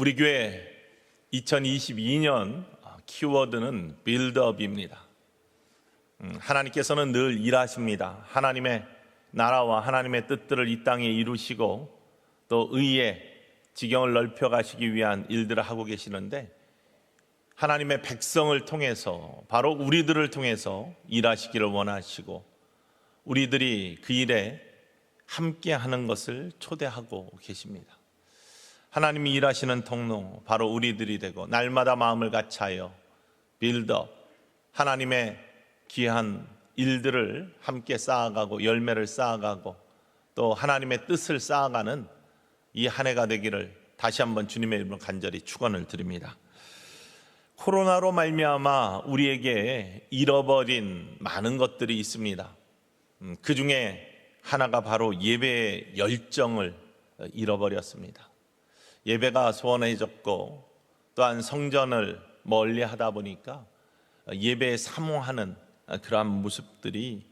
우리 교회 2022년 키워드는 빌드업입니다. 하나님께서는 늘 일하십니다. 하나님의 나라와 하나님의 뜻들을 이 땅에 이루시고 또 의의 지경을 넓혀가시기 위한 일들을 하고 계시는데, 하나님의 백성을 통해서, 바로 우리들을 통해서 일하시기를 원하시고 우리들이 그 일에 함께 하는 것을 초대하고 계십니다. 하나님이 일하시는 통로, 바로 우리들이 되고 날마다 마음을 같이하여 빌드업, 하나님의 귀한 일들을 함께 쌓아가고 열매를 쌓아가고 또 하나님의 뜻을 쌓아가는 이 한 해가 되기를 다시 한번 주님의 이름으로 간절히 축원을 드립니다. 코로나로 말미암아 우리에게 잃어버린 많은 것들이 있습니다. 그 중에 하나가 바로 예배의 열정을 잃어버렸습니다. 예배가 소원해졌고 또한 성전을 멀리 하다 보니까 예배에 사모하는 그러한 모습들이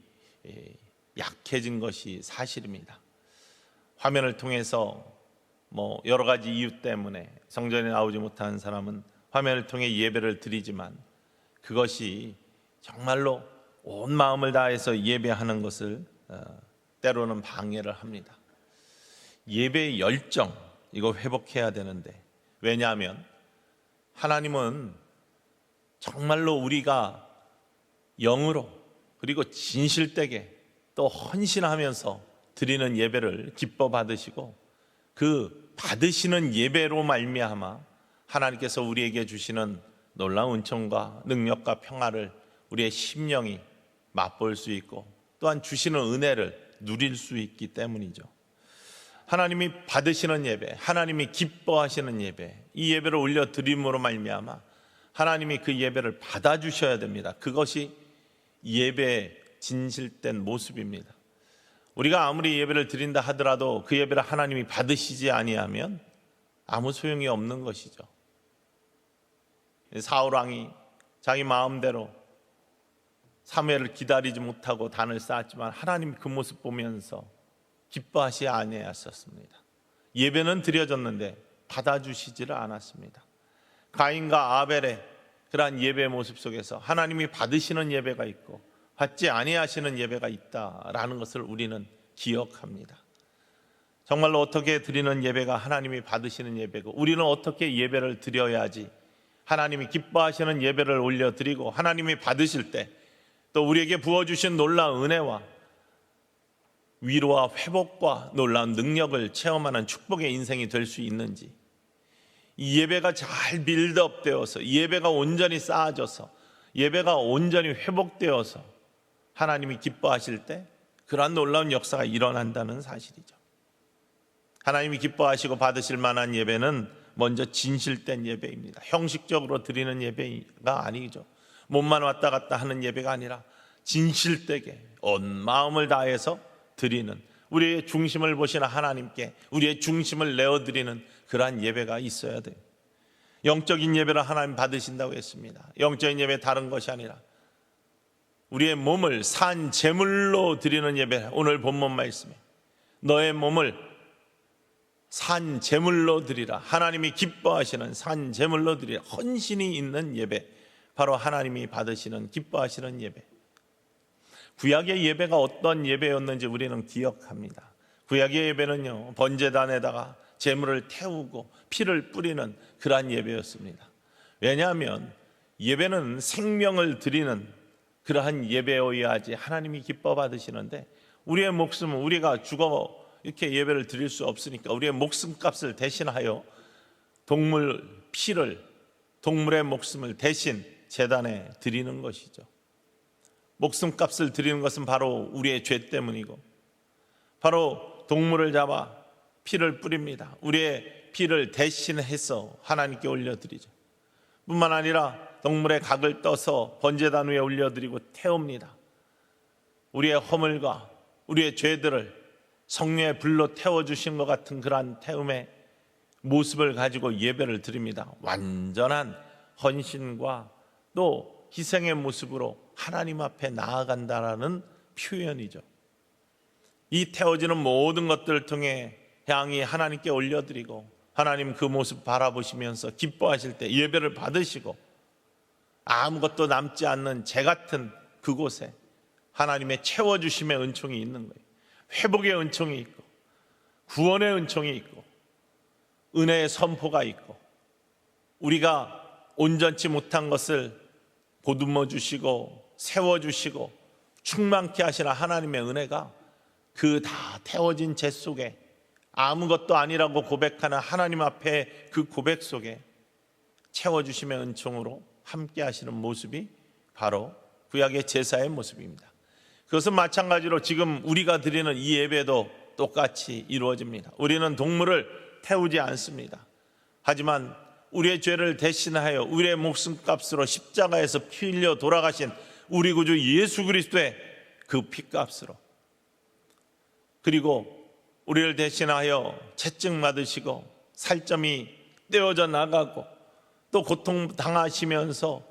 약해진 것이 사실입니다. 화면을 통해서 여러 가지 이유 때문에 성전에 나오지 못하는 사람은 화면을 통해 예배를 드리지만 그것이 정말로 온 마음을 다해서 예배하는 것을 때로는 방해를 합니다. 예배의 열정, 이거 회복해야 되는데, 왜냐하면 하나님은 정말로 우리가 영으로 그리고 진실되게 또 헌신하면서 드리는 예배를 기뻐 받으시고, 그 받으시는 예배로 말미암아 하나님께서 우리에게 주시는 놀라운 은총과 능력과 평화를 우리의 심령이 맛볼 수 있고 또한 주시는 은혜를 누릴 수 있기 때문이죠. 하나님이 받으시는 예배, 하나님이 기뻐하시는 예배, 이 예배를 올려드림으로 말미암아 하나님이 그 예배를 받아주셔야 됩니다. 그것이 예배의 진실된 모습입니다. 우리가 아무리 예배를 드린다 하더라도 그 예배를 하나님이 받으시지 아니하면 아무 소용이 없는 것이죠. 사울왕이 자기 마음대로 사무엘을 기다리지 못하고 단을 쌓았지만 하나님이 그 모습 보면서 기뻐하시 아니하셨습니다. 예배는 드려졌는데 받아주시지를 않았습니다. 가인과 아벨의 그러한 예배의 모습 속에서 하나님이 받으시는 예배가 있고 받지 아니하시는 예배가 있다라는 것을 우리는 기억합니다. 정말로 어떻게 드리는 예배가 하나님이 받으시는 예배고, 우리는 어떻게 예배를 드려야지 하나님이 기뻐하시는 예배를 올려드리고 하나님이 받으실 때 또 우리에게 부어주신 놀라운 은혜와 위로와 회복과 놀라운 능력을 체험하는 축복의 인생이 될 수 있는지, 이 예배가 잘 빌드업 되어서, 예배가 온전히 쌓아져서, 예배가 온전히 회복되어서 하나님이 기뻐하실 때 그러한 놀라운 역사가 일어난다는 사실이죠. 하나님이 기뻐하시고 받으실 만한 예배는 먼저 진실된 예배입니다. 형식적으로 드리는 예배가 아니죠. 몸만 왔다 갔다 하는 예배가 아니라 진실되게 온 마음을 다해서 드리는, 우리의 중심을 보시는 하나님께 우리의 중심을 내어드리는 그러한 예배가 있어야 돼요. 영적인 예배를 하나님 받으신다고 했습니다. 영적인 예배 다른 것이 아니라 우리의 몸을 산 제물로 드리는 예배, 오늘 본문 말씀에 너의 몸을 산 제물로 드리라, 하나님이 기뻐하시는 산 제물로 드리라, 헌신이 있는 예배, 바로 하나님이 받으시는 기뻐하시는 예배. 구약의 예배가 어떤 예배였는지 우리는 기억합니다. 구약의 예배는요, 번제단에다가 제물을 태우고 피를 뿌리는 그러한 예배였습니다. 왜냐하면 예배는 생명을 드리는 그러한 예배여야지 하나님이 기뻐 받으시는데, 우리의 목숨은 우리가 죽어 이렇게 예배를 드릴 수 없으니까 우리의 목숨값을 대신하여 동물 피를, 동물의 목숨을 대신 제단에 드리는 것이죠. 목숨값을 드리는 것은 바로 우리의 죄 때문이고, 바로 동물을 잡아 피를 뿌립니다. 우리의 피를 대신해서 하나님께 올려드리죠. 뿐만 아니라 동물의 각을 떠서 번제단 위에 올려드리고 태웁니다. 우리의 허물과 우리의 죄들을 성령의 불로 태워주신 것 같은 그러한 태움의 모습을 가지고 예배를 드립니다. 완전한 헌신과 또 희생의 모습으로 하나님 앞에 나아간다라는 표현이죠. 이 태워지는 모든 것들을 통해 향이 하나님께 올려드리고 하나님 그 모습 바라보시면서 기뻐하실 때 예배를 받으시고 아무것도 남지 않는 재 같은 그곳에 하나님의 채워주심의 은총이 있는 거예요. 회복의 은총이 있고 구원의 은총이 있고 은혜의 선포가 있고 우리가 온전치 못한 것을 보듬어 주시고 세워주시고 충만케 하시는 하나님의 은혜가 그 다 태워진 재 속에 아무것도 아니라고 고백하는 하나님 앞에 그 고백 속에 채워주심의 은총으로 함께 하시는 모습이 바로 구약의 제사의 모습입니다. 그것은 마찬가지로 지금 우리가 드리는 이 예배도 똑같이 이루어집니다. 우리는 동물을 태우지 않습니다. 하지만 우리의 죄를 대신하여 우리의 목숨값으로 십자가에서 피 흘려 돌아가신 우리 구주 예수 그리스도의 그 피값으로, 그리고 우리를 대신하여 채증 받으시고 살점이 떼어져 나가고 또 고통당하시면서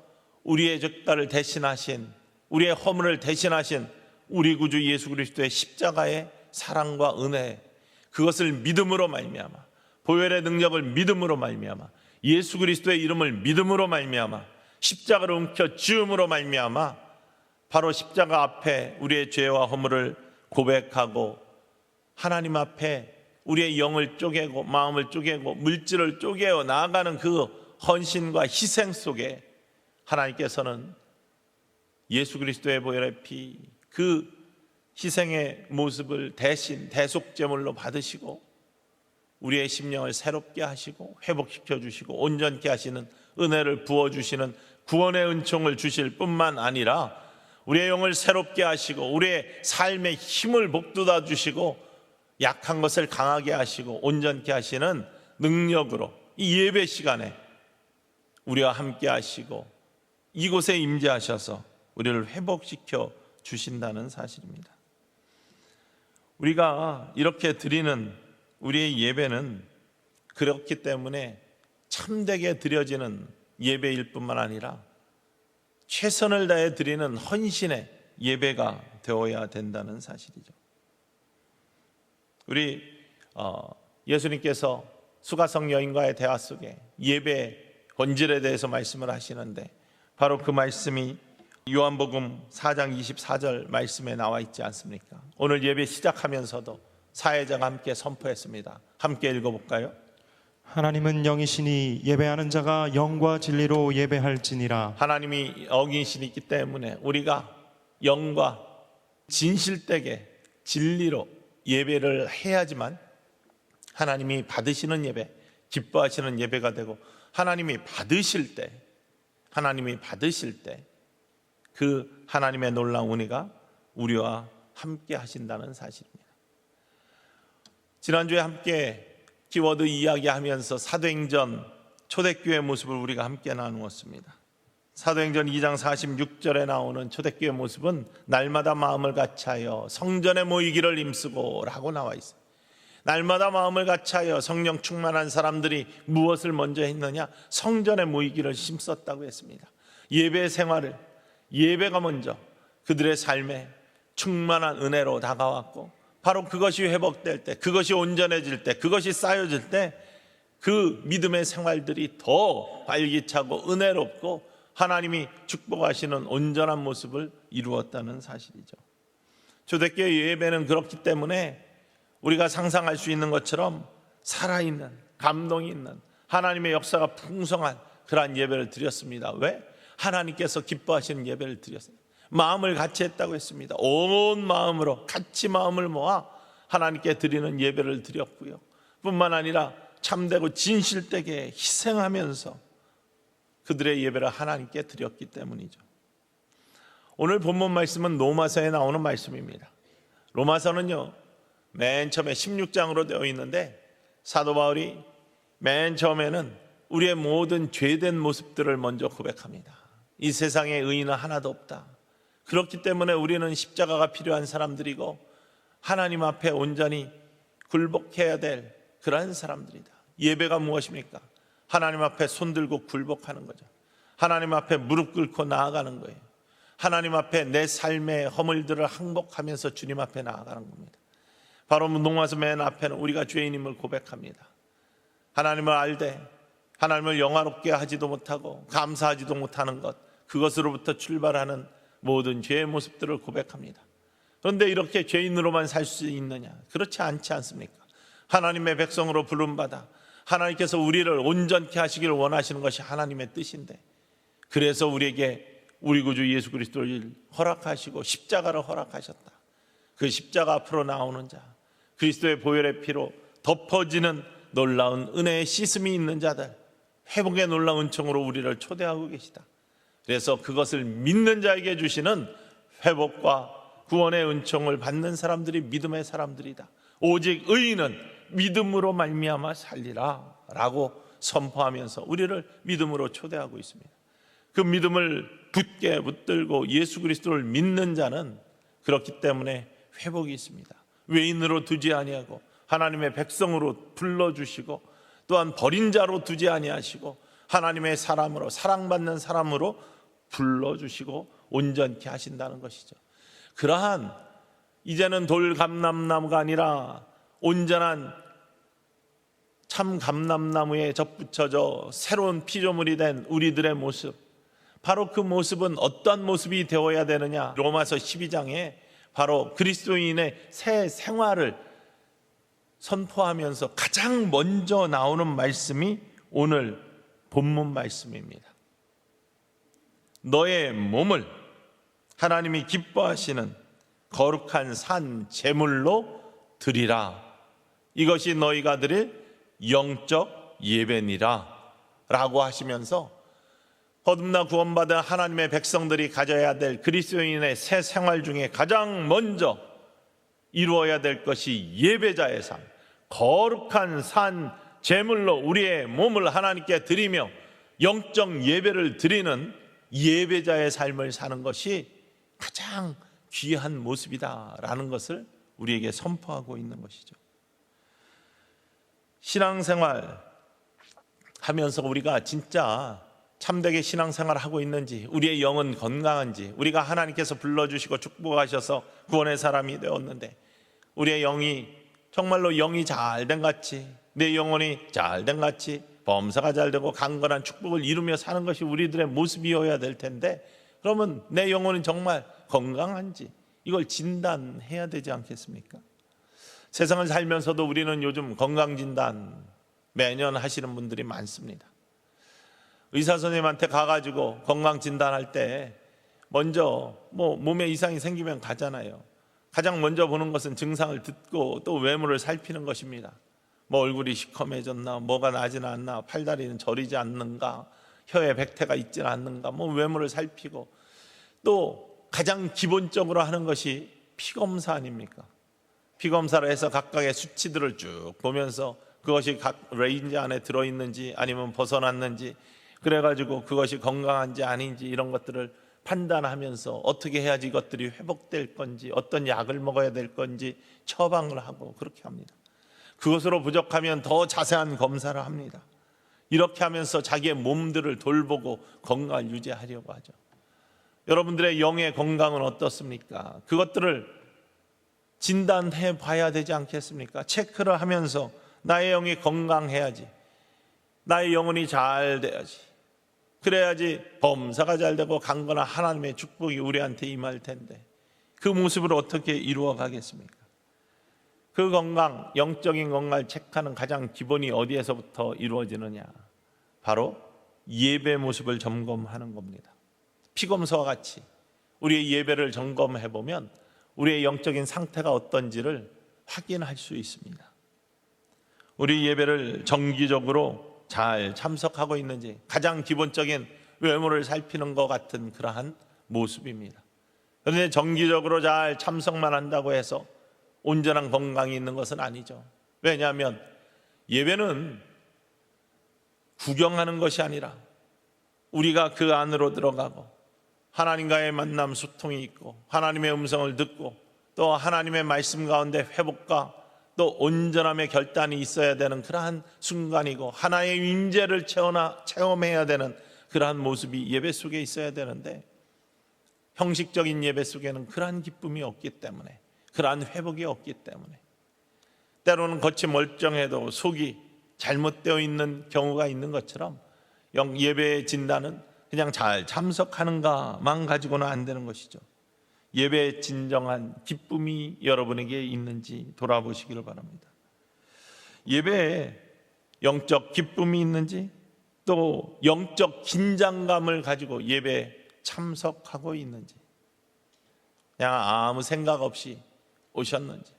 우리의 죄가를 대신하신, 우리의 허물을 대신하신 우리 구주 예수 그리스도의 십자가의 사랑과 은혜, 그것을 믿음으로 말미암아, 보혈의 능력을 믿음으로 말미암아, 예수 그리스도의 이름을 믿음으로 말미암아, 십자가를 움켜 지음으로 말미암아 바로 십자가 앞에 우리의 죄와 허물을 고백하고 하나님 앞에 우리의 영을 쪼개고 마음을 쪼개고 물질을 쪼개어 나아가는 그 헌신과 희생 속에 하나님께서는 예수 그리스도의 보혈의 피, 그 희생의 모습을 대신 대속제물로 받으시고 우리의 심령을 새롭게 하시고 회복시켜 주시고 온전케 하시는 은혜를 부어주시는 구원의 은총을 주실 뿐만 아니라 우리의 영을 새롭게 하시고 우리의 삶의 힘을 복돋아 주시고 약한 것을 강하게 하시고 온전케 하시는 능력으로 이 예배 시간에 우리와 함께 하시고 이곳에 임재하셔서 우리를 회복시켜 주신다는 사실입니다. 우리가 이렇게 드리는 우리의 예배는 그렇기 때문에 참되게 드려지는 예배일 뿐만 아니라 최선을 다해 드리는 헌신의 예배가 되어야 된다는 사실이죠. 우리 예수님께서 수가성 여인과의 대화 속에 예배 본질에 대해서 말씀을 하시는데 바로 그 말씀이 요한복음 4장 24절 말씀에 나와 있지 않습니까? 오늘 예배 시작하면서도 사회자가 함께 선포했습니다. 함께 읽어볼까요? 하나님은 영이시니 예배하는 자가 영과 진리로 예배할지니라. 하나님이 영이시기 때문에 우리가 영과 진실되게 진리로 예배를 해야지만 하나님이 받으시는 예배, 기뻐하시는 예배가 되고 하나님이 받으실 때 그 하나님의 놀라운 은혜가 우리와 함께 하신다는 사실입니다. 지난주에 함께 키워드 이야기하면서 사도행전 초대교회 모습을 우리가 함께 나누었습니다. 사도행전 2장 46절에 나오는 초대교회 모습은 날마다 마음을 같이하여 성전에 모이기를 힘쓰고 라고 나와 있어요. 날마다 마음을 같이하여 성령 충만한 사람들이 무엇을 먼저 했느냐? 성전에 모이기를 힘썼다고 했습니다. 예배 생활을, 예배가 먼저 그들의 삶에 충만한 은혜로 다가왔고 바로 그것이 회복될 때, 그것이 온전해질 때, 그것이 쌓여질 때 그 믿음의 생활들이 더 활기차고 은혜롭고 하나님이 축복하시는 온전한 모습을 이루었다는 사실이죠. 초대교회 예배는 그렇기 때문에 우리가 상상할 수 있는 것처럼 살아있는, 감동이 있는 하나님의 역사가 풍성한 그러한 예배를 드렸습니다. 왜? 하나님께서 기뻐하시는 예배를 드렸습니다. 마음을 같이 했다고 했습니다. 온 마음으로 같이 마음을 모아 하나님께 드리는 예배를 드렸고요. 뿐만 아니라 참되고 진실되게 희생하면서 그들의 예배를 하나님께 드렸기 때문이죠. 오늘 본문 말씀은 로마서에 나오는 말씀입니다. 로마서는요, 맨 처음에 16장으로 되어 있는데 사도 바울이 맨 처음에는 우리의 모든 죄된 모습들을 먼저 고백합니다. 이 세상에 의인은 하나도 없다. 그렇기 때문에 우리는 십자가가 필요한 사람들이고 하나님 앞에 온전히 굴복해야 될 그러한 사람들이다. 예배가 무엇입니까? 하나님 앞에 손들고 굴복하는 거죠. 하나님 앞에 무릎 꿇고 나아가는 거예요. 하나님 앞에 내 삶의 허물들을 항복하면서 주님 앞에 나아가는 겁니다. 바로 로마서 맨 앞에는 우리가 죄인임을 고백합니다. 하나님을 알되 하나님을 영화롭게 하지도 못하고 감사하지도 못하는 것, 그것으로부터 출발하는 모든 죄의 모습들을 고백합니다. 그런데 이렇게 죄인으로만 살 수 있느냐? 그렇지 않지 않습니까? 하나님의 백성으로 부름받아 하나님께서 우리를 온전케 하시기를 원하시는 것이 하나님의 뜻인데, 그래서 우리에게 우리 구주 예수 그리스도를 허락하시고 십자가를 허락하셨다. 그 십자가 앞으로 나오는 자, 그리스도의 보혈의 피로 덮어지는 놀라운 은혜의 씻음이 있는 자들, 회복의 놀라운 은총으로 우리를 초대하고 계시다. 그래서 그것을 믿는 자에게 주시는 회복과 구원의 은총을 받는 사람들이 믿음의 사람들이다. 오직 의인은 믿음으로 말미암아 살리라 라고 선포하면서 우리를 믿음으로 초대하고 있습니다. 그 믿음을 굳게 붙들고 예수 그리스도를 믿는 자는 그렇기 때문에 회복이 있습니다. 외인으로 두지 아니하고 하나님의 백성으로 불러주시고, 또한 버린 자로 두지 아니하시고 하나님의 사람으로, 사랑받는 사람으로 불러주시고 온전케 하신다는 것이죠. 그러한 이제는 돌감람나무가 아니라 온전한 참 감람나무에 접붙여져 새로운 피조물이 된 우리들의 모습, 바로 그 모습은 어떠한 모습이 되어야 되느냐? 로마서 12장에 바로 그리스도인의 새 생활을 선포하면서 가장 먼저 나오는 말씀이 오늘 본문 말씀입니다. 너의 몸을 하나님이 기뻐하시는 거룩한 산 제물로 드리라. 이것이 너희가 드릴 영적 예배니라 라고 하시면서 거듭나 구원받은 하나님의 백성들이 가져야 될 그리스도인의 새 생활 중에 가장 먼저 이루어야 될 것이 예배자의 삶, 거룩한 산 제물로 우리의 몸을 하나님께 드리며 영적 예배를 드리는 예배자의 삶을 사는 것이 가장 귀한 모습이다라는 것을 우리에게 선포하고 있는 것이죠. 신앙생활 하면서 우리가 진짜 참되게 신앙생활을 하고 있는지, 우리의 영은 건강한지, 우리가 하나님께서 불러주시고 축복하셔서 구원의 사람이 되었는데 우리의 영이 정말로 영이 잘된 같이, 내 영혼이 잘된 같이 범사가 잘되고 강건한 축복을 이루며 사는 것이 우리들의 모습이어야 될 텐데, 그러면 내 영혼은 정말 건강한지 이걸 진단해야 되지 않겠습니까? 세상을 살면서도 우리는 요즘 건강진단 매년 하시는 분들이 많습니다. 의사 선생님한테 가가지고 건강진단할 때 먼저 몸에 이상이 생기면 가잖아요. 가장 먼저 보는 것은 증상을 듣고 또 외모를 살피는 것입니다. 얼굴이 시커매졌나, 뭐가 나지는 않나, 팔다리는 저리지 않는가, 혀에 백태가 있지는 않는가, 외모를 살피고, 또 가장 기본적으로 하는 것이 피검사 아닙니까? 피검사를 해서 각각의 수치들을 쭉 보면서 그것이 각 레인지 안에 들어있는지 아니면 벗어났는지, 그래가지고 그것이 건강한지 아닌지 이런 것들을 판단하면서 어떻게 해야지 이것들이 회복될 건지, 어떤 약을 먹어야 될 건지 처방을 하고 그렇게 합니다. 그것으로 부족하면 더 자세한 검사를 합니다. 이렇게 하면서 자기의 몸들을 돌보고 건강을 유지하려고 하죠. 여러분들의 영의 건강은 어떻습니까? 그것들을 진단해 봐야 되지 않겠습니까? 체크를 하면서 나의 영이 건강해야지, 나의 영혼이 잘 돼야지, 그래야지 범사가 잘 되고 강건한 하나님의 축복이 우리한테 임할 텐데, 그 모습을 어떻게 이루어 가겠습니까? 그 건강, 영적인 건강을 체크하는 가장 기본이 어디에서부터 이루어지느냐? 바로 예배 모습을 점검하는 겁니다. 피검사와 같이 우리의 예배를 점검해 보면 우리의 영적인 상태가 어떤지를 확인할 수 있습니다. 우리 예배를 정기적으로 잘 참석하고 있는지 가장 기본적인 외모를 살피는 것 같은 그러한 모습입니다. 그런데 정기적으로 잘 참석만 한다고 해서 온전한 건강이 있는 것은 아니죠. 왜냐하면 예배는 구경하는 것이 아니라 우리가 그 안으로 들어가고 하나님과의 만남, 소통이 있고 하나님의 음성을 듣고 또 하나님의 말씀 가운데 회복과 또 온전함의 결단이 있어야 되는 그러한 순간이고, 하나의 임재를 체험해야 되는 그러한 모습이 예배 속에 있어야 되는데, 형식적인 예배 속에는 그러한 기쁨이 없기 때문에, 그러한 회복이 없기 때문에, 때로는 겉이 멀쩡해도 속이 잘못되어 있는 경우가 있는 것처럼 예배의 진단은 그냥 잘 참석하는가만 가지고는 안 되는 것이죠. 예배의 진정한 기쁨이 여러분에게 있는지 돌아보시기를 바랍니다. 예배에 영적 기쁨이 있는지, 또 영적 긴장감을 가지고 예배에 참석하고 있는지, 그냥 아무 생각 없이 오셨는지,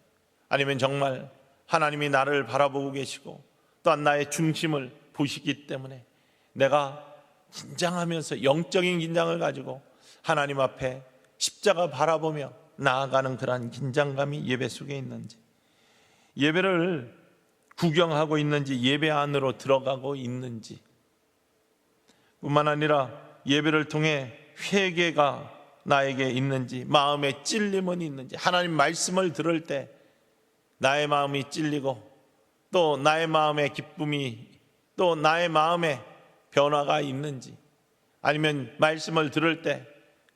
아니면 정말 하나님이 나를 바라보고 계시고 또한 나의 중심을 보시기 때문에 내가 긴장하면서 영적인 긴장을 가지고 하나님 앞에 십자가 바라보며 나아가는 그러한 긴장감이 예배 속에 있는지, 예배를 구경하고 있는지, 예배 안으로 들어가고 있는지, 뿐만 아니라 예배를 통해 회개가 나에게 있는지, 마음에 찔림은 있는지, 하나님 말씀을 들을 때 나의 마음이 찔리고 또 나의 마음에 기쁨이, 또 나의 마음에 변화가 있는지, 아니면 말씀을 들을 때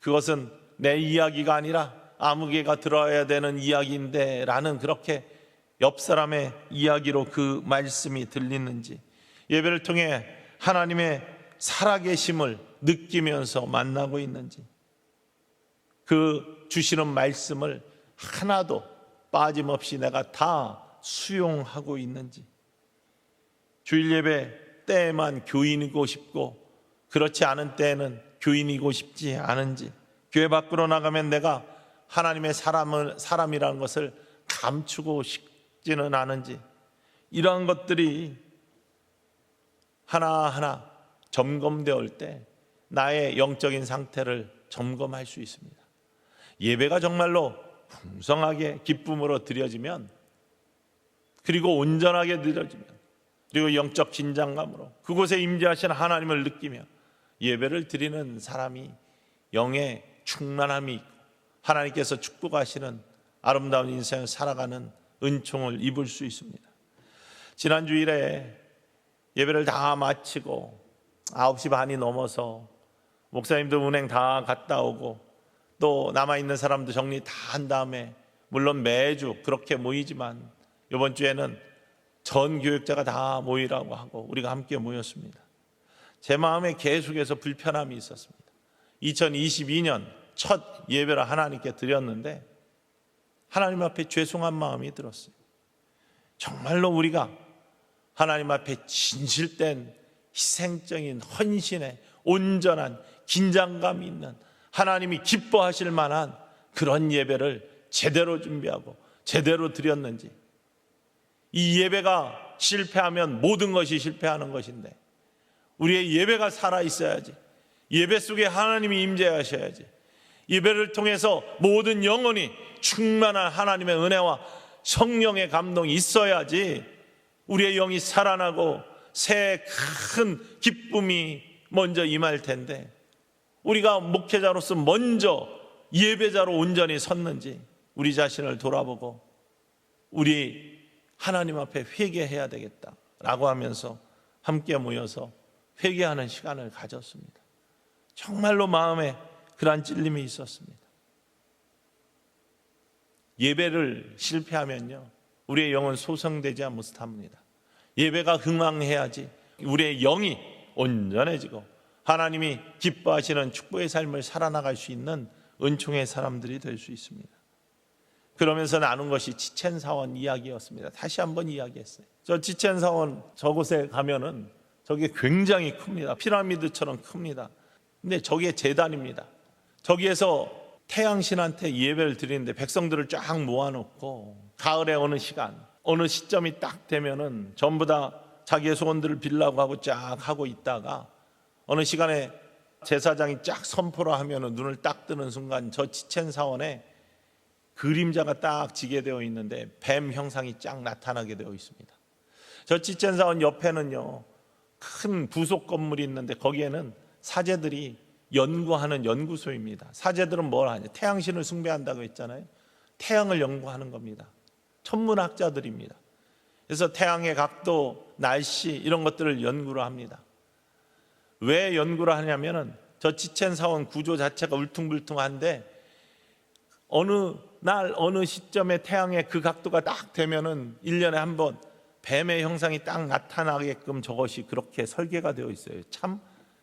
그것은 내 이야기가 아니라 아무개가 들어야 되는 이야기인데 라는 그렇게 옆 사람의 이야기로 그 말씀이 들리는지, 예배를 통해 하나님의 살아계심을 느끼면서 만나고 있는지, 그 주시는 말씀을 하나도 빠짐없이 내가 다 수용하고 있는지, 주일 예배 때에만 교인이고 싶고 그렇지 않은 때에는 교인이고 싶지 않은지, 교회 밖으로 나가면 내가 하나님의 사람이라는 것을 감추고 싶지는 않은지, 이러한 것들이 하나하나 점검되어 때 나의 영적인 상태를 점검할 수 있습니다. 예배가 정말로 풍성하게 기쁨으로 드려지면, 그리고 온전하게 드려지면, 그리고 영적 긴장감으로 그곳에 임재하신 하나님을 느끼며 예배를 드리는 사람이 영의 충만함이 있고 하나님께서 축복하시는 아름다운 인생을 살아가는 은총을 입을 수 있습니다. 지난 주일에 예배를 다 마치고 9시 반이 넘어서 목사님들 운행 다 갔다 오고 또 남아있는 사람도 정리 다 한 다음에, 물론 매주 그렇게 모이지만 이번 주에는 전 교육자가 다 모이라고 하고 우리가 함께 모였습니다. 제 마음에 계속해서 불편함이 있었습니다. 2022년 첫 예배를 하나님께 드렸는데 하나님 앞에 죄송한 마음이 들었어요. 정말로 우리가 하나님 앞에 진실된 희생적인 헌신의 온전한 긴장감이 있는, 하나님이 기뻐하실 만한 그런 예배를 제대로 준비하고 제대로 드렸는지, 이 예배가 실패하면 모든 것이 실패하는 것인데 우리의 예배가 살아있어야지, 예배 속에 하나님이 임재하셔야지, 예배를 통해서 모든 영혼이 충만한 하나님의 은혜와 성령의 감동이 있어야지 우리의 영이 살아나고 새 큰 기쁨이 먼저 임할 텐데, 우리가 목회자로서 먼저 예배자로 온전히 섰는지 우리 자신을 돌아보고 우리 하나님 앞에 회개해야 되겠다라고 하면서 함께 모여서 회개하는 시간을 가졌습니다. 정말로 마음에 그러한 찔림이 있었습니다. 예배를 실패하면요, 우리의 영은 소성되지 못합니다. 예배가 흥왕해야지 우리의 영이 온전해지고 하나님이 기뻐하시는 축복의 삶을 살아나갈 수 있는 은총의 사람들이 될 수 있습니다. 그러면서 나눈 것이 지첸사원 이야기였습니다. 다시 한번 이야기했어요. 저 지첸사원 저곳에 가면은 저게 굉장히 큽니다. 피라미드처럼 큽니다. 근데 저게 제단입니다. 저기에서 태양신한테 예배를 드리는데 백성들을 쫙 모아놓고 가을의 어느 시간, 어느 시점이 딱 되면은 전부 다 자기의 소원들을 빌라고 하고 쫙 하고 있다가 어느 시간에 제사장이 쫙 선포를 하면은 눈을 딱 뜨는 순간 저 지첸사원에 그림자가 딱 지게 되어 있는데 뱀 형상이 쫙 나타나게 되어 있습니다. 저 지첸사원 옆에는요, 큰 부속 건물이 있는데 거기에는 사제들이 연구하는 연구소입니다. 사제들은 뭘 하냐? 태양신을 숭배한다고 했잖아요. 태양을 연구하는 겁니다. 천문학자들입니다. 그래서 태양의 각도, 날씨 이런 것들을 연구를 합니다. 왜 연구를 하냐면은 저 지첸사원 구조 자체가 울퉁불퉁한데 어느 날 어느 시점에 태양의 그 각도가 딱 되면은 1년에 한 번 뱀의 형상이 딱 나타나게끔 저것이 그렇게 설계가 되어 있어요. 참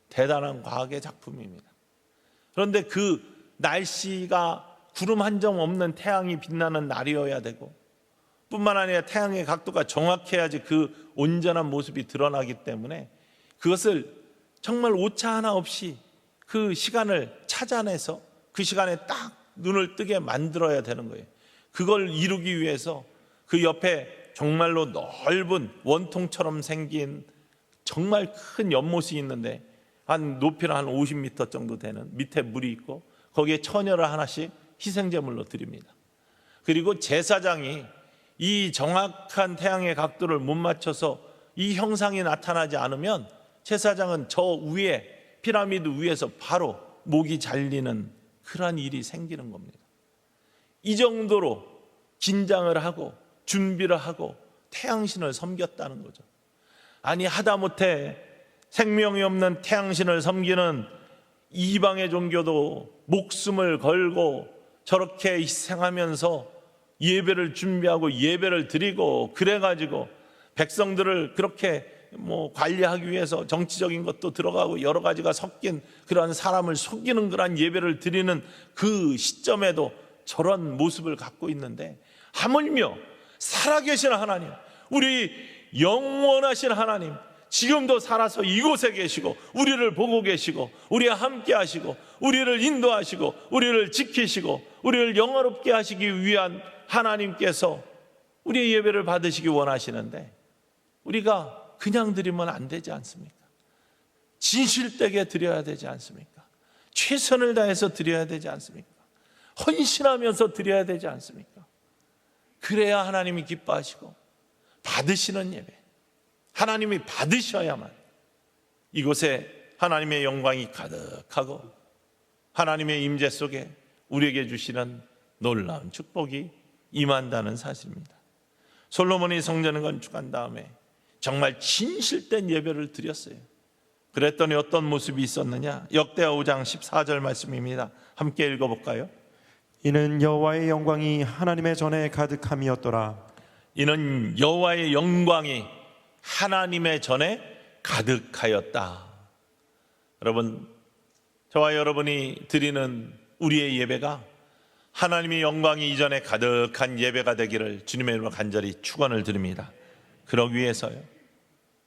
대단한 과학의 작품입니다. 그런데 그 날씨가 구름 한 점 없는 태양이 빛나는 날이어야 되고, 뿐만 아니라 태양의 각도가 정확해야지 그 온전한 모습이 드러나기 때문에 그것을 정말 오차 하나 없이 그 시간을 찾아내서 그 시간에 딱 눈을 뜨게 만들어야 되는 거예요. 그걸 이루기 위해서 그 옆에 정말로 넓은 원통처럼 생긴 정말 큰 연못이 있는데, 한 높이는 한 50m 정도 되는, 밑에 물이 있고 거기에 처녀를 하나씩 희생제물로 드립니다. 그리고 제사장이 이 정확한 태양의 각도를 못 맞춰서 이 형상이 나타나지 않으면 제사장은 저 위에, 피라미드 위에서 바로 목이 잘리는 그런 일이 생기는 겁니다. 이 정도로 긴장을 하고 준비를 하고 태양신을 섬겼다는 거죠. 아니, 하다못해 생명이 없는 태양신을 섬기는 이방의 종교도 목숨을 걸고 저렇게 희생하면서 예배를 준비하고 예배를 드리고, 그래가지고 백성들을 그렇게 관리하기 위해서 정치적인 것도 들어가고 여러 가지가 섞인 그러한 사람을 속이는 그러한 예배를 드리는 그 시점에도 저런 모습을 갖고 있는데, 하물며 살아계신 하나님, 우리 영원하신 하나님, 지금도 살아서 이곳에 계시고 우리를 보고 계시고 우리와 함께 하시고 우리를 인도하시고 우리를 지키시고 우리를 영화롭게 하시기 위한 하나님께서 우리의 예배를 받으시기 원하시는데, 우리가 그냥 드리면 안 되지 않습니까? 진실되게 드려야 되지 않습니까? 최선을 다해서 드려야 되지 않습니까? 헌신하면서 드려야 되지 않습니까? 그래야 하나님이 기뻐하시고 받으시는 예배, 하나님이 받으셔야만 이곳에 하나님의 영광이 가득하고 하나님의 임재 속에 우리에게 주시는 놀라운 축복이 임한다는 사실입니다. 솔로몬이 성전을 건축한 다음에 정말 진실된 예배를 드렸어요. 그랬더니 어떤 모습이 있었느냐? 역대하 5장 14절 말씀입니다. 함께 읽어볼까요? 이는 여호와의 영광이 하나님의 전에 가득함이었더라. 이는 여호와의 영광이 하나님의 전에 가득하였다. 여러분, 저와 여러분이 드리는 우리의 예배가 하나님의 영광이 이전에 가득한 예배가 되기를 주님의 이름으로 간절히 축원을 드립니다. 그러기 위해서요,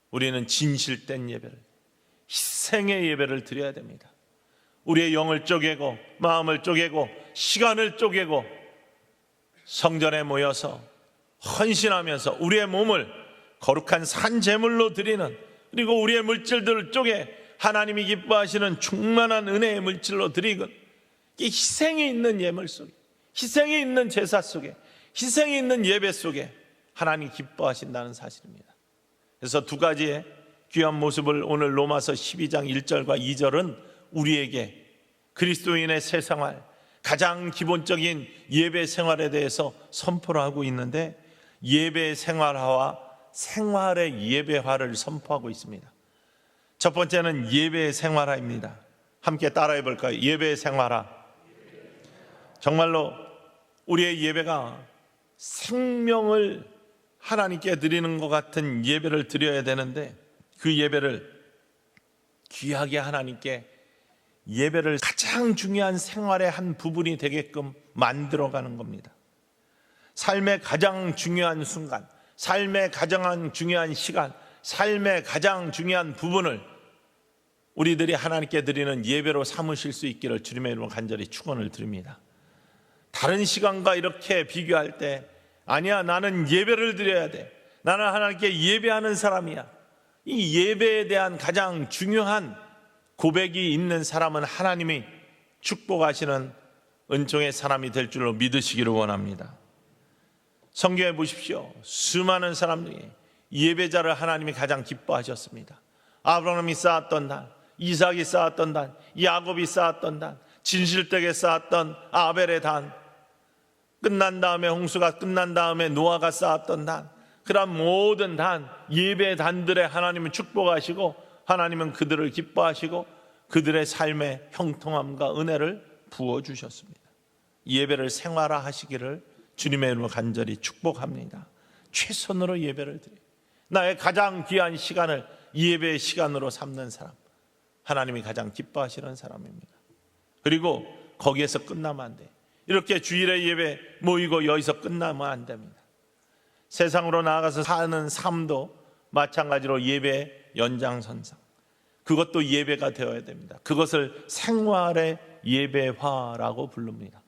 우리는 진실된 예배를, 희생의 예배를 드려야 됩니다. 우리의 영을 쪼개고 마음을 쪼개고 시간을 쪼개고 성전에 모여서 헌신하면서 우리의 몸을 거룩한 산제물로 드리는, 그리고 우리의 물질들을 쪼개 하나님이 기뻐하시는 충만한 은혜의 물질로 드리고, 이 희생이 있는 예물 속에, 희생이 있는 제사 속에, 희생이 있는 예배 속에 하나님이 기뻐하신다는 사실입니다. 그래서 두 가지의 귀한 모습을 오늘 로마서 12장 1절과 2절은 우리에게 그리스도인의 새 생활, 가장 기본적인 예배 생활에 대해서 선포를 하고 있는데, 예배 생활화와 생활의 예배화를 선포하고 있습니다. 첫 번째는 예배 생활화입니다. 함께 따라해 볼까요? 예배 생활화. 정말로 우리의 예배가 생명을 하나님께 드리는 것 같은 예배를 드려야 되는데, 그 예배를 귀하게 하나님께 예배를 가장 중요한 생활의 한 부분이 되게끔 만들어가는 겁니다. 삶의 가장 중요한 순간, 삶의 가장 중요한 시간, 삶의 가장 중요한 부분을 우리들이 하나님께 드리는 예배로 삼으실 수 있기를 주님의 이름으로 간절히 축원을 드립니다. 다른 시간과 이렇게 비교할 때, 아니야, 나는 예배를 드려야 돼, 나는 하나님께 예배하는 사람이야, 이 예배에 대한 가장 중요한 고백이 있는 사람은 하나님이 축복하시는 은총의 사람이 될 줄로 믿으시기를 원합니다. 성경에 보십시오. 수많은 사람들이 예배자를 하나님이 가장 기뻐하셨습니다. 아브라함이 쌓았던 단, 이삭이 쌓았던 단, 야곱이 쌓았던 단, 진실되게 쌓았던 아벨의 단, 끝난 다음에 홍수가 끝난 다음에 노아가 쌓았던 단, 그런 모든 단, 예배 단들에 하나님은 축복하시고 하나님은 그들을 기뻐하시고 그들의 삶의 형통함과 은혜를 부어주셨습니다. 예배를 생활화하시기를 주님의 이름으로 간절히 축복합니다. 최선으로 예배를 드려요. 나의 가장 귀한 시간을 예배의 시간으로 삼는 사람, 하나님이 가장 기뻐하시는 사람입니다. 그리고 거기에서 끝나면 안 돼. 이렇게 주일에 예배 모이고 여기서 끝나면 안 됩니다. 세상으로 나아가서 사는 삶도 마찬가지로 예배 연장선상, 그것도 예배가 되어야 됩니다. 그것을 생활의 예배화라고 부릅니다.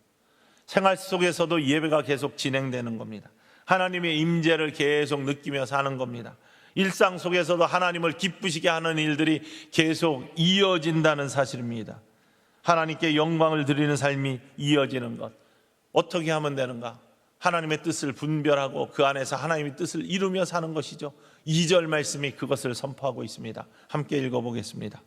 생활 속에서도 예배가 계속 진행되는 겁니다. 하나님의 임재를 계속 느끼며 사는 겁니다. 일상 속에서도 하나님을 기쁘시게 하는 일들이 계속 이어진다는 사실입니다. 하나님께 영광을 드리는 삶이 이어지는 것, 어떻게 하면 되는가? 하나님의 뜻을 분별하고 그 안에서 하나님의 뜻을 이루며 사는 것이죠. 2절 말씀이 그것을 선포하고 있습니다. 함께 읽어보겠습니다.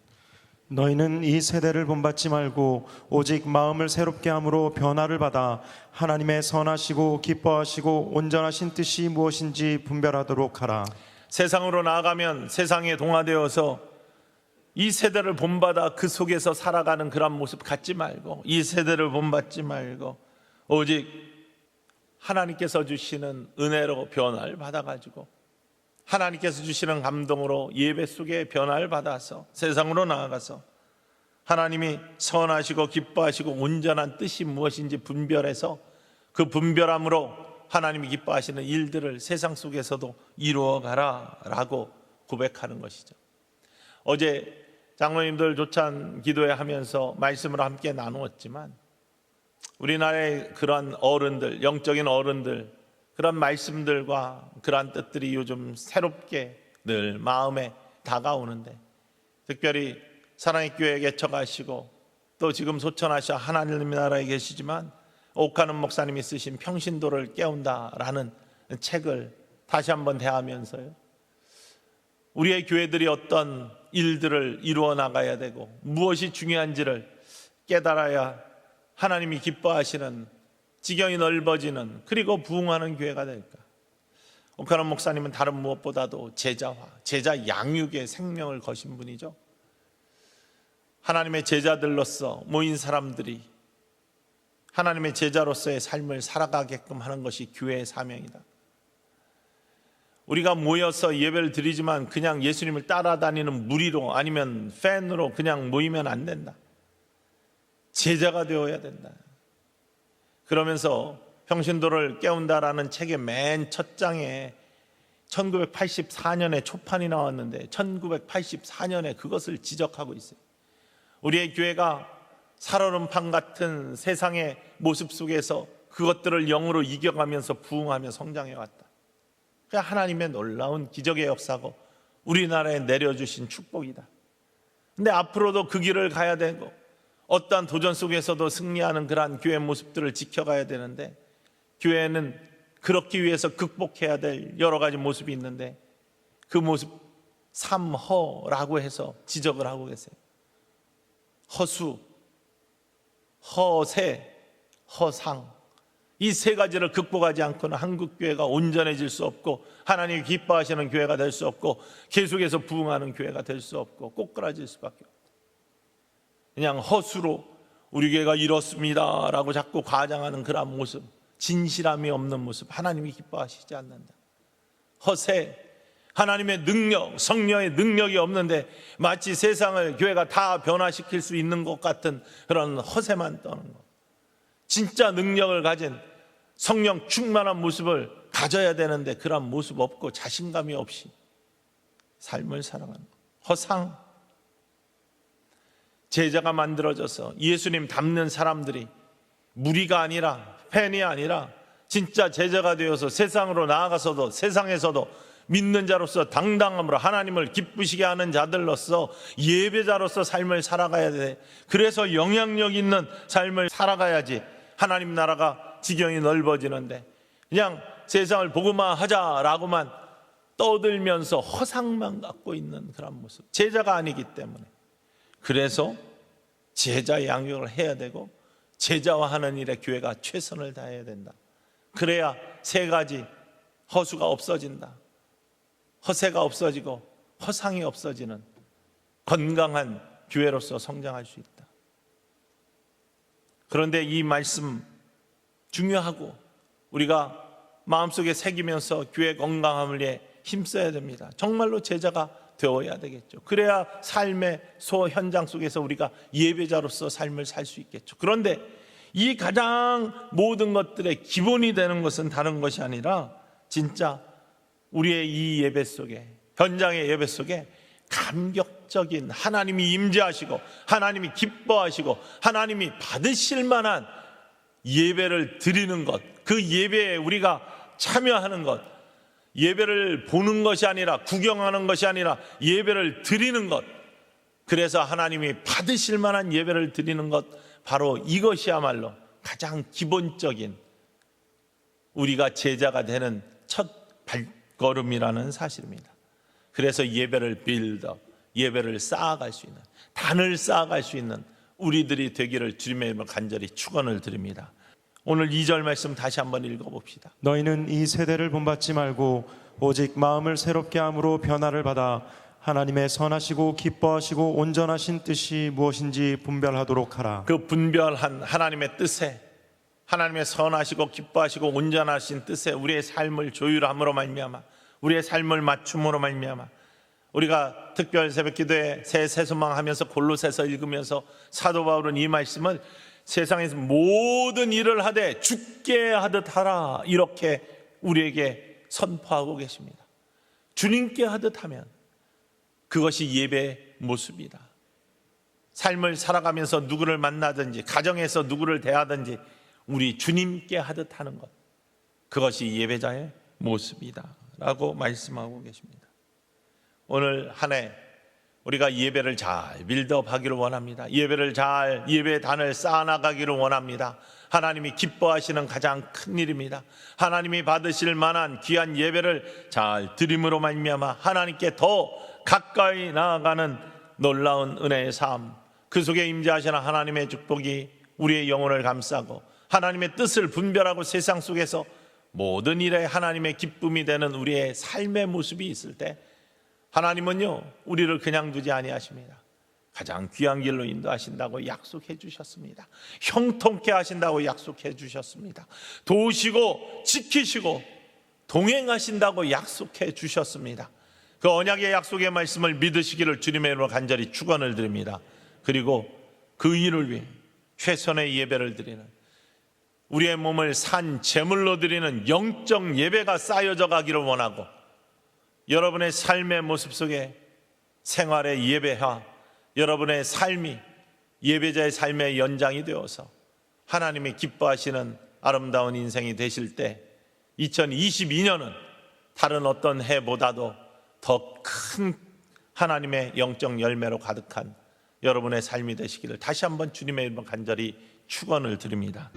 너희는 이 세대를 본받지 말고 오직 마음을 새롭게 함으로 변화를 받아 하나님의 선하시고 기뻐하시고 온전하신 뜻이 무엇인지 분별하도록 하라. 세상으로 나아가면 세상에 동화되어서 이 세대를 본받아 그 속에서 살아가는 그런 모습 갖지 말고, 이 세대를 본받지 말고 오직 하나님께서 주시는 은혜로 변화를 받아가지고 하나님께서 주시는 감동으로 예배 속에 변화를 받아서 세상으로 나아가서 하나님이 선하시고 기뻐하시고 온전한 뜻이 무엇인지 분별해서 그 분별함으로 하나님이 기뻐하시는 일들을 세상 속에서도 이루어가라 라고 고백하는 것이죠. 어제 장로님들 조찬 기도회 하면서 말씀을 함께 나누었지만 우리나라의 그런 어른들, 영적인 어른들, 그런 말씀들과 그런 뜻들이 요즘 새롭게 늘 마음에 다가오는데, 특별히 사랑의 교회에 개척하시고 또 지금 소천하셔 하나님 나라에 계시지만 옥하는 목사님이 쓰신 평신도를 깨운다라는 책을 다시 한번 대하면서요, 우리의 교회들이 어떤 일들을 이루어 나가야 되고 무엇이 중요한지를 깨달아야 하나님이 기뻐하시는 지경이 넓어지는, 그리고 부흥하는 교회가 될까? 옥하는 목사님은 다른 무엇보다도 제자화, 제자 양육의 생명을 거신 분이죠. 하나님의 제자들로서 모인 사람들이 하나님의 제자로서의 삶을 살아가게끔 하는 것이 교회의 사명이다. 우리가 모여서 예배를 드리지만 그냥 예수님을 따라다니는 무리로 아니면 팬으로 그냥 모이면 안 된다. 제자가 되어야 된다. 그러면서 평신도를 깨운다라는 책의 맨 첫 장에 1984년에 초판이 나왔는데 1984년에 그것을 지적하고 있어요. 우리의 교회가 살얼음판 같은 세상의 모습 속에서 그것들을 영으로 이겨가면서 부흥하며 성장해왔다. 그게 하나님의 놀라운 기적의 역사고 우리나라에 내려주신 축복이다. 근데 앞으로도 그 길을 가야 되고 어떠한 도전 속에서도 승리하는 그러한 교회 모습들을 지켜가야 되는데, 교회는 그렇기 위해서 극복해야 될 여러 가지 모습이 있는데 그 모습 삼허라고 해서 지적을 하고 계세요. 허수, 허세, 허상, 이 세 가지를 극복하지 않고는 한국교회가 온전해질 수 없고 하나님이 기뻐하시는 교회가 될 수 없고 계속해서 부흥하는 교회가 될 수 없고 꼬꾸라질 수밖에 없다. 그냥 허수로 우리 교회가 이렇습니다 라고 자꾸 과장하는 그런 모습, 진실함이 없는 모습, 하나님이 기뻐하시지 않는다. 허세, 하나님의 능력, 성령의 능력이 없는데 마치 세상을 교회가 다 변화시킬 수 있는 것 같은 그런 허세만 떠는 것. 진짜 능력을 가진 성령 충만한 모습을 가져야 되는데 그런 모습 없고 자신감이 없이 삶을 살아가는 것. 허상. 제자가 만들어져서 예수님 닮는 사람들이 무리가 아니라, 팬이 아니라 진짜 제자가 되어서 세상으로 나아가서도 세상에서도 믿는 자로서 당당함으로 하나님을 기쁘시게 하는 자들로서 예배자로서 삶을 살아가야 돼. 그래서 영향력 있는 삶을 살아가야지 하나님 나라가 지경이 넓어지는데, 그냥 세상을 복음화 하자라고만 떠들면서 허상만 갖고 있는 그런 모습, 제자가 아니기 때문에. 그래서 제자 양육을 해야 되고 제자화하는 일에 교회가 최선을 다해야 된다. 그래야 세 가지 허수가 없어진다. 허세가 없어지고 허상이 없어지는 건강한 교회로서 성장할 수 있다. 그런데 이 말씀 중요하고 우리가 마음속에 새기면서 교회 건강함을 위해 힘써야 됩니다. 정말로 제자가 되어야 되겠죠. 그래야 삶의 현장 속에서 우리가 예배자로서 삶을 살 수 있겠죠. 그런데 이 가장 모든 것들의 기본이 되는 것은 다른 것이 아니라 진짜 우리의 이 예배 속에, 현장의 예배 속에 감격적인 하나님이 임재하시고 하나님이 기뻐하시고 하나님이 받으실 만한 예배를 드리는 것, 그 예배에 우리가 참여하는 것, 예배를 보는 것이 아니라 구경하는 것이 아니라 예배를 드리는 것, 그래서 하나님이 받으실 만한 예배를 드리는 것, 바로 이것이야말로 가장 기본적인 우리가 제자가 되는 첫 발걸음이라는 사실입니다. 그래서 예배를 빌드업, 예배를 쌓아갈 수 있는, 단을 쌓아갈 수 있는 우리들이 되기를 주님의 이름으로 간절히 축원을 드립니다. 오늘 2절 말씀 다시 한번 읽어봅시다. 너희는 이 세대를 본받지 말고 오직 마음을 새롭게 함으로 변화를 받아 하나님의 선하시고 기뻐하시고 온전하신 뜻이 무엇인지 분별하도록 하라. 그 분별한 하나님의 뜻에, 하나님의 선하시고 기뻐하시고 온전하신 뜻에 우리의 삶을 조율함으로 말미암아, 우리의 삶을 맞춤으로 말미암아, 우리가 특별 새벽기도에 새 세수망하면서 골로새서 읽으면서 사도 바울은 이 말씀을 세상에서 모든 일을 하되 죽게 하듯 하라, 이렇게 우리에게 선포하고 계십니다. 주님께 하듯 하면 그것이 예배의 모습이다. 삶을 살아가면서 누구를 만나든지 가정에서 누구를 대하든지 우리 주님께 하듯 하는 것, 그것이 예배자의 모습이다 라고 말씀하고 계십니다. 오늘 한 해 우리가 예배를 잘 빌드업하기를 원합니다. 예배의 단을 쌓아나가기를 원합니다. 하나님이 기뻐하시는 가장 큰 일입니다. 하나님이 받으실 만한 귀한 예배를 잘 드림으로 말미암아 하나님께 더 가까이 나아가는 놀라운 은혜의 삶, 그 속에 임재하시는 하나님의 축복이 우리의 영혼을 감싸고 하나님의 뜻을 분별하고 세상 속에서 모든 일에 하나님의 기쁨이 되는 우리의 삶의 모습이 있을 때 하나님은요, 우리를 그냥 두지 아니하십니다. 가장 귀한 길로 인도하신다고 약속해 주셨습니다. 형통케 하신다고 약속해 주셨습니다. 도우시고 지키시고 동행하신다고 약속해 주셨습니다. 그 언약의 약속의 말씀을 믿으시기를 주님의 이름으로 간절히 축원을 드립니다. 그리고 그 일을 위해 최선의 예배를 드리는, 우리의 몸을 산 제물로 드리는 영적 예배가 쌓여져 가기를 원하고, 여러분의 삶의 모습 속에 생활의 예배화, 여러분의 삶이 예배자의 삶의 연장이 되어서 하나님이 기뻐하시는 아름다운 인생이 되실 때 2022년은 다른 어떤 해보다도 더 큰 하나님의 영적 열매로 가득한 여러분의 삶이 되시기를 다시 한번 주님의 이름으로 간절히 축원을 드립니다.